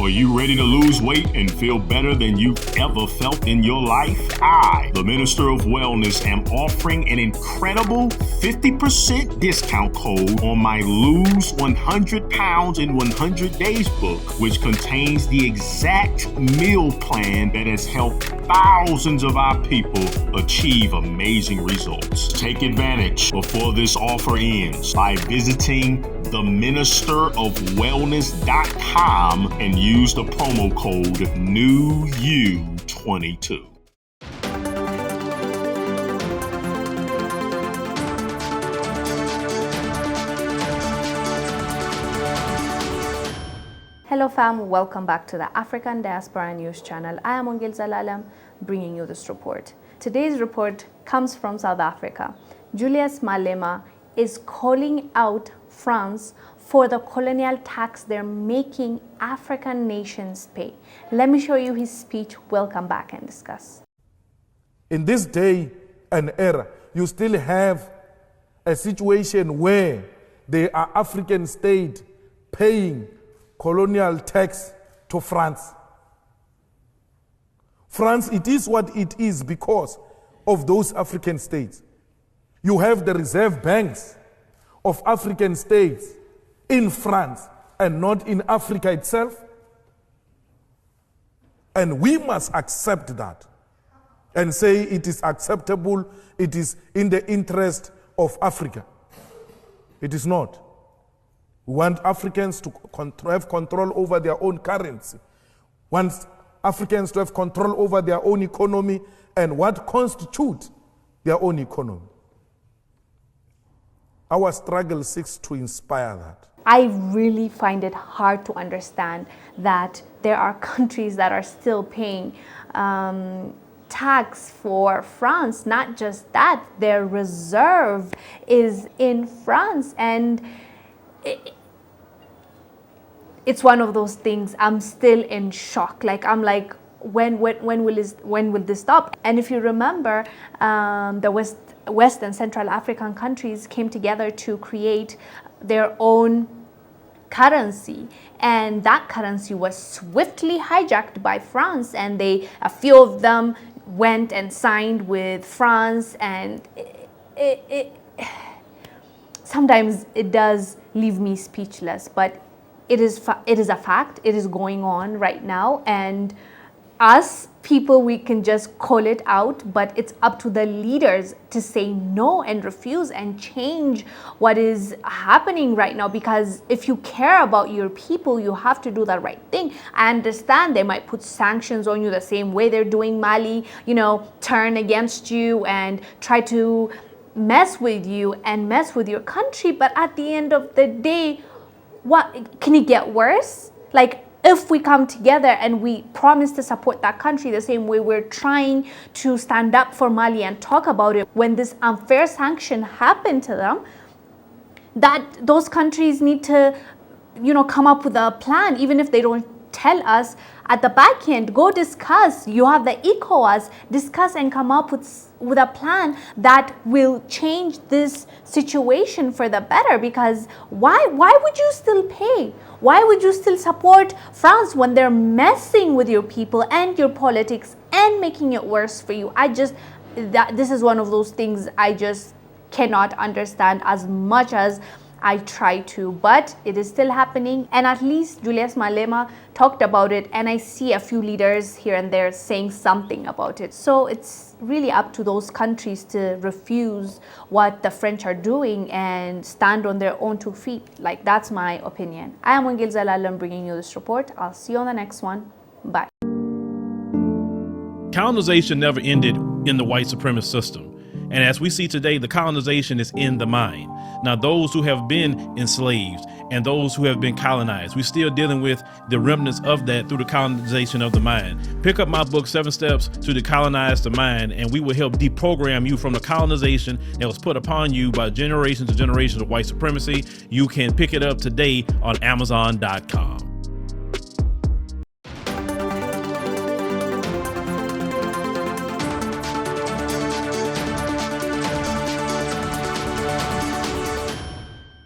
Are you ready to lose weight and feel better than you've ever felt in your life? I, the Minister of Wellness, am offering an incredible 50% discount code on my Lose 100 Pounds in 100 Days book, which contains the exact meal plan that has helped thousands of our people achieve amazing results. Take advantage before this offer ends by visiting theministerofwellness.com and use the promo code NEWYOU22. Hello fam, welcome back to the African Diaspora News channel. I am Wongel Zelalem bringing you this report. Today's report comes from South Africa. Julius Malema is calling out France for the colonial tax they're making African nations pay. Let me show you his speech. We'll come back and discuss. In this day and era, you still have a situation where there are African states paying colonial tax to France. France, it is what it is because of those African states. You have the reserve banks of African states in France and not in Africa itself. And we must accept that and say it is acceptable, it is in the interest of Africa. It is not. We want Africans to have control over their own currency. We want Africans to have control over their own economy and what constitutes their own economy. Our struggle seeks to inspire that. I really find it hard to understand that there are countries that are still paying tax for France. Not just that, their reserve is in France, and it's one of those things. I'm still in shock. When will this stop? And if you remember, the West and Central African countries came together to create their own currency, and that currency was swiftly hijacked by France, and a few of them went and signed with France, and sometimes it does leave me speechless, but it is a fact. It is going on right now, and us people, we can just call it out, but it's up to the leaders to say no and refuse and change what is happening right now. Because if you care about your people, you have to do the right thing. I understand they might put sanctions on you the same way they're doing Mali, turn against you and try to mess with you and mess with your country. But at the end of the day, what can it get worse? If we come together and we promise to support that country the same way we're trying to stand up for Mali and talk about it when this unfair sanction happened to them, that those countries need to, come up with a plan, even if they don't tell us at the back end. Go discuss. You have the ECOWAS, discuss and come up with a plan that will change this situation for the better. Because why would you still pay? Why would you still support France when they're messing with your people and your politics and making it worse for you? This is one of those things I just cannot understand as much as I try to, but it is still happening. And at least Julius Malema talked about it, and I see a few leaders here and there saying something about it. So it's really up to those countries to refuse what the French are doing and stand on their own 2 feet. That's my opinion. I am Wongel Zelalem bringing you this report. I'll see you on the next one. Bye. Colonization never ended in the white supremacist system. And as we see today, the colonization is in the mind. Now, those who have been enslaved and those who have been colonized, we're still dealing with the remnants of that through the colonization of the mind. Pick up my book, 7 Steps to Decolonize the Mind, and we will help deprogram you from the colonization that was put upon you by generations and generations of white supremacy. You can pick it up today on Amazon.com.